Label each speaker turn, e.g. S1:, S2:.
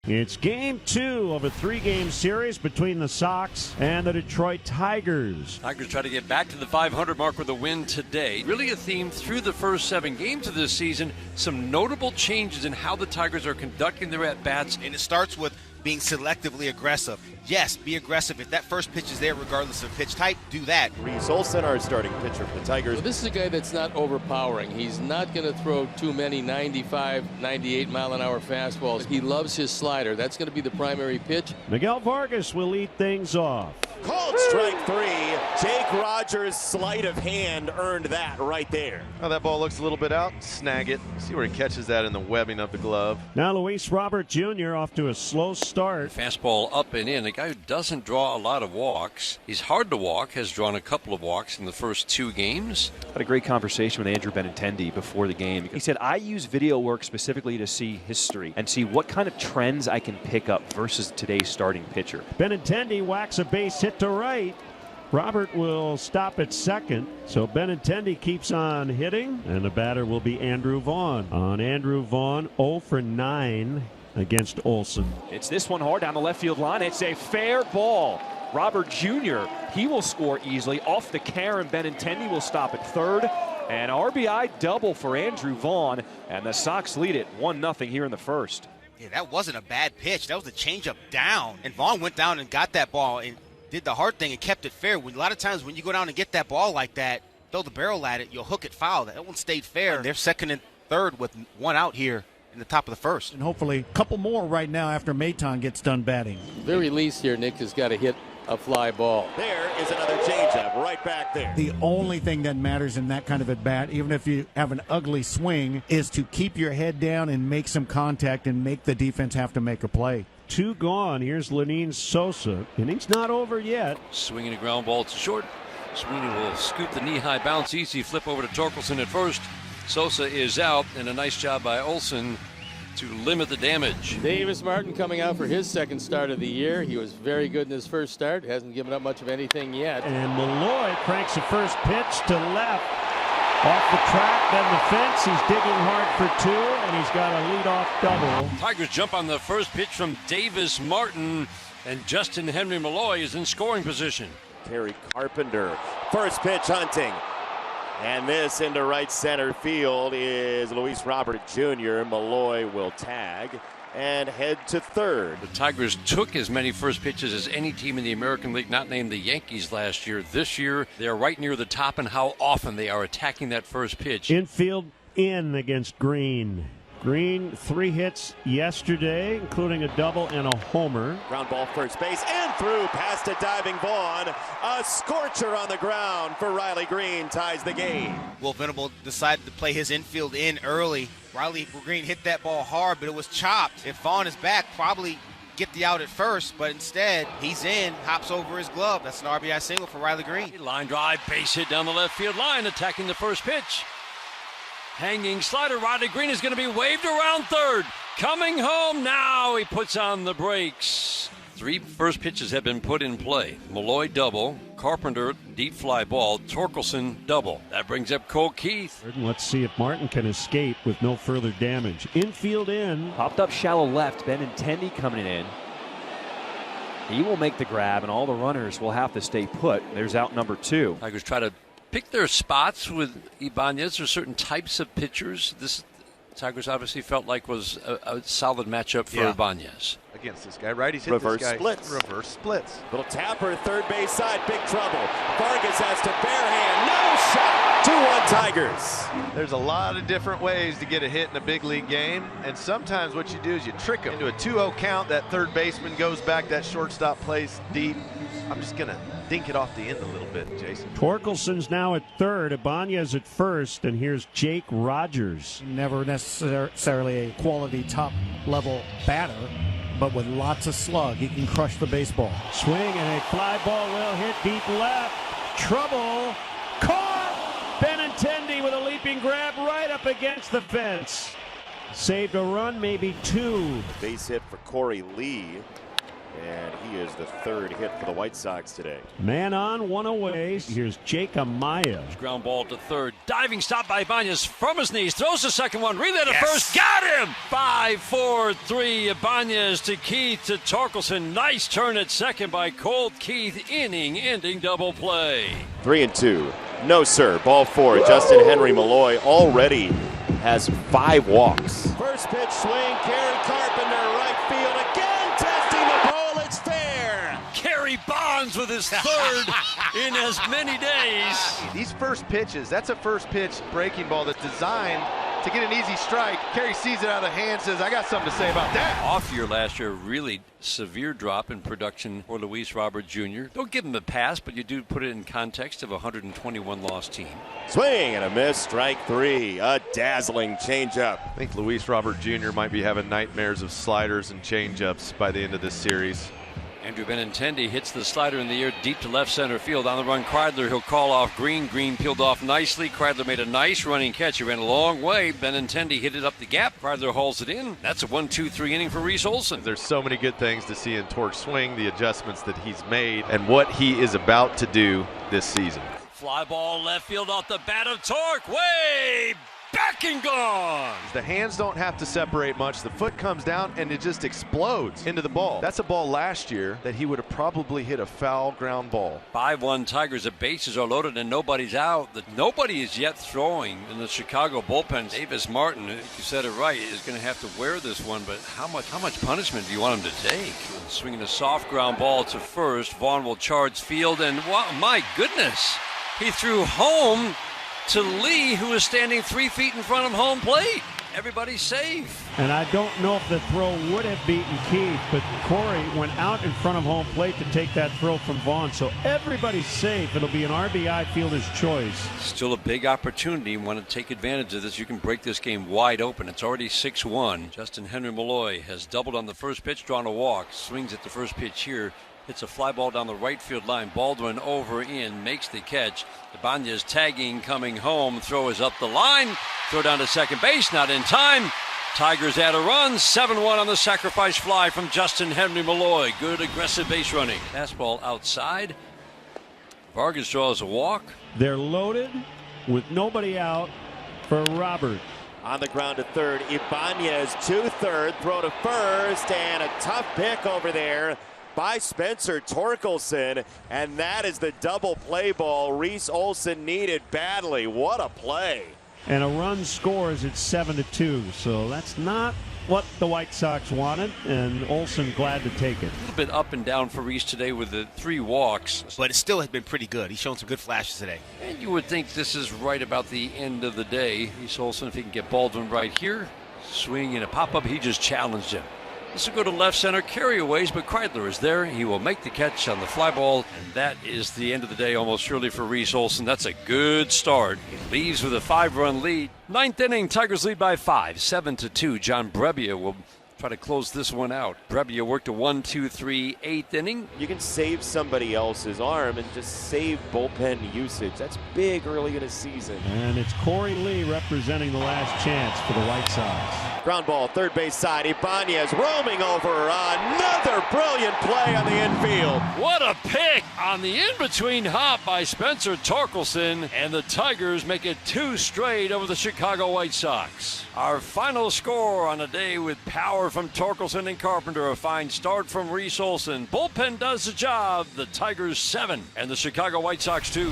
S1: It's game 2 of a 3-game series between the Sox and the Detroit Tigers.
S2: Tigers try to get back to the 500 mark with a win today. Really a theme through the first 7 games of this season. Some notable changes in how the Tigers are conducting their at-bats.
S3: And it starts with being selectively aggressive. Yes, be aggressive. If that first pitch is there, regardless of pitch type, do that.
S4: Reese Olson, our starting pitcher for the Tigers.
S5: Well, this is a guy that's not overpowering. He's not going to throw too many 95, 98 mile an hour fastballs. He loves his slider. That's going to be the primary pitch.
S1: Miguel Vargas will lead things off.
S4: Called strike 3. Jake Rogers' sleight of hand earned that right there.
S6: Oh, that ball looks a little bit out. Snag it. See where he catches that in the webbing of the glove.
S1: Now Luis Robert Jr. off to a slow start.
S2: Fastball up and in. A guy who doesn't draw a lot of walks. He's hard to walk, has drawn a couple of walks in the first 2 games.
S7: I had a great conversation with Andrew Benintendi before the game. He said, I use video work specifically to see history and see what kind of trends I can pick up versus today's starting pitcher.
S1: Benintendi whacks a base hit to right. Robert will stop at second, so Benintendi keeps on hitting, and the batter will be Andrew Vaughn. On Andrew Vaughn, 0 for 9 against Olson.
S7: It's this one hard down the left field line. It's a fair ball. Robert Jr., he will score easily. Off the Karen, Benintendi will stop at third. An RBI double for Andrew Vaughn, and the Sox lead it 1-0 here in the first.
S3: Yeah, that wasn't a bad pitch. That was a changeup down. And Vaughn went down and got that ball and did the hard thing and kept it fair. A lot of times when you go down and get that ball like that, throw the barrel at it, you'll hook it foul. That one stayed fair. And they're second and third with 1 out here in the top of the first.
S8: And hopefully a couple more right now after Maton gets done batting.
S5: Very least here, Nick has got to hit a fly ball.
S4: There is another changeup right back there.
S8: The only thing that matters in that kind of at bat, even if you have an ugly swing, is to keep your head down and make some contact and make the defense have to make a play.
S1: 2 gone. Here's Lenine Sosa. Inning's not over yet.
S2: Swinging a ground ball to short. Sweeney will scoop the knee-high bounce easy. Flip over to Torkelson at first. Sosa is out, and a nice job by Olson to limit the damage.
S5: Davis Martin coming out for his second start of the year. He was very good in his first start. Hasn't given up much of anything yet.
S1: And Malloy cranks the first pitch to left. Off the track, then the fence. He's digging hard for 2, and he's got a leadoff double.
S2: Tigers jump on the first pitch from Davis Martin, and Justin Henry Malloy is in scoring position.
S4: Terry Carpenter, first pitch hunting. And this into right center field is Luis Robert Jr. Malloy will tag and head to third.
S2: The Tigers took as many first pitches as any team in the American League, not named the Yankees last year. This year, they are right near the top in how often they are attacking that first pitch.
S1: Infield in against Green. Green, 3 hits yesterday, including a double and a homer.
S4: Ground ball first base and through past a diving Vaughn. A scorcher on the ground for Riley Green ties the game.
S3: Will Venable decided to play his infield in early. Riley Green hit that ball hard, but it was chopped. If Vaughn is back, probably get the out at first, but instead he's in, hops over his glove. That's an RBI single for Riley Green.
S2: Line drive, base hit down the left field line, attacking the first pitch. Hanging slider, Riley Green is going to be waved around third. Coming home now, he puts on the brakes. 3 first pitches have been put in play. Malloy double, Carpenter deep fly ball, Torkelson double. That brings up Cole Keith.
S1: Let's see if Martin can escape with no further damage. Infield in.
S7: Popped up shallow left. Benintendi coming in. He will make the grab, and all the runners will have to stay put. There's out number 2.
S2: Tigers try to pick their spots with Ibanez. There's certain types of pitchers. This Tigers obviously felt like was a solid matchup for Ibanez.
S6: Against this guy, right? He's hit
S4: Reverse
S6: this guy.
S4: splits.
S6: Reverse splits.
S4: Little tapper, third base side, big trouble. Vargas has to barehand, no shot. 2-1 Tigers.
S6: There's a lot of different ways to get a hit in a big league game, and sometimes what you do is you trick him into a 2-0 count. That third baseman goes back, that shortstop plays deep. I'm just going to dink it off the end a little bit, Jason.
S1: Torkelson's now at third, Ibanez at first, and here's Jake Rogers.
S8: Never necessarily a quality top-level batter, but with lots of slug, he can crush the baseball.
S1: Swing and a fly ball will hit deep left. Trouble. Caught! Benintendi with a leaping grab right up against the fence. Saved a run, maybe 2.
S4: Base hit for Corey Lee. And he is the third hit for the White Sox today.
S1: Man on, one away. Here's Jake Amaya.
S2: Ground ball to third. Diving stop by Ibanez from his knees. Throws the second one. Relay to first. Got him! 5-4-3. Ibanez to Keith to Torkelson. Nice turn at second by Colt Keith. Inning-ending double play.
S4: 3-2. No, sir. Ball four. Justin Henry Malloy already has 5 walks. First pitch swing. Karen Carpenter, right field again. Testing the ball. It's fair.
S2: Kerry Bonds with his third in as many days.
S6: These first pitches, that's a first pitch breaking ball that's designed to get an easy strike. Kerry sees it out of the hand, says, I got something to say about that.
S2: Off year last year, really severe drop in production for Luis Robert Jr. Don't give him a pass, but you do put it in context of a 121 loss team.
S4: Swing and a miss. Strike 3. A dazzling changeup.
S6: I think Luis Robert Jr. might be having nightmares of sliders and changeups by the end of this series.
S2: Andrew Benintendi hits the slider in the air deep to left center field. On the run, Kreidler. He'll call off Green. Green peeled off nicely. Kreidler made a nice running catch. He ran a long way. Benintendi hit it up the gap. Kreidler hauls it in. That's a 1-2-3 inning for Reese Olson.
S6: There's so many good things to see in Torque's swing, the adjustments that he's made, and what he is about to do this season.
S2: Fly ball left field off the bat of Torque. Way back and gone.
S6: The hands don't have to separate much. The foot comes down and it just explodes into the ball. That's a ball last year that he would have probably hit a foul ground ball.
S2: 5-1 Tigers. The bases are loaded and nobody's out. Nobody is yet throwing in the Chicago bullpen. Davis Martin, you said it right, is going to have to wear this one, but how much punishment do you want him to take? Swinging a soft ground ball to first. Vaughn will charge field, and wow, my goodness, he threw home to Lee, who is standing 3 feet in front of home plate. Everybody's safe.
S1: And I don't know if the throw would have beaten Keith, but Corey went out in front of home plate to take that throw from Vaughn. So everybody's safe. It'll be an RBI fielder's choice.
S2: Still a big opportunity. You want to take advantage of this. You can break this game wide open. It's already 6-1. Justin Henry Malloy has doubled on the first pitch, drawn a walk. Swings at the first pitch here. Hits a fly ball down the right field line. Baldwin over in, makes the catch. Ibanez tagging, coming home. Throw is up the line. Throw down to second base, not in time. Tigers add a run. 7-1 on the sacrifice fly from Justin Henry Malloy. Good aggressive base running. Fastball outside. Vargas draws a walk.
S1: They're loaded with nobody out for Robert.
S4: On the ground to third. Ibanez to third. Throw to first. And a tough pick over there by Spencer Torkelson, and that is the double play ball Reese Olson needed badly. What a play.
S1: And a run scores at 7-2, so that's not what the White Sox wanted, and Olson glad to take it.
S2: A little bit up and down for Reese today with the 3 walks.
S3: But it still has been pretty good. He's shown some good flashes today.
S2: And you would think this is right about the end of the day. Reese Olson, if he can get Baldwin right here, swing and a pop-up, he just challenged him. This will go to left center, carryaways, but Kreidler is there. He will make the catch on the fly ball, and that is the end of the day almost surely for Reese Olson. That's a good start. He leaves with a 5-run lead. 9th inning, Tigers lead by 5, 7-2. John Brebbia will try to close this one out. Brebbia worked a 1-2-3 8th inning.
S4: You can save somebody else's arm and just save bullpen usage. That's big early in a season.
S1: And it's Corey Lee representing the last chance for the White Sox.
S4: Ground ball, third base side. Ibanez roaming over. Another brilliant play on the infield.
S2: What a pick on the in-between hop by Spencer Torkelson, and the Tigers make it 2 straight over the Chicago White Sox. Our final score on a day with power from Torkelson and Carpenter. A fine start from Reese Olson. Bullpen does the job. The Tigers 7 and the Chicago White Sox 2.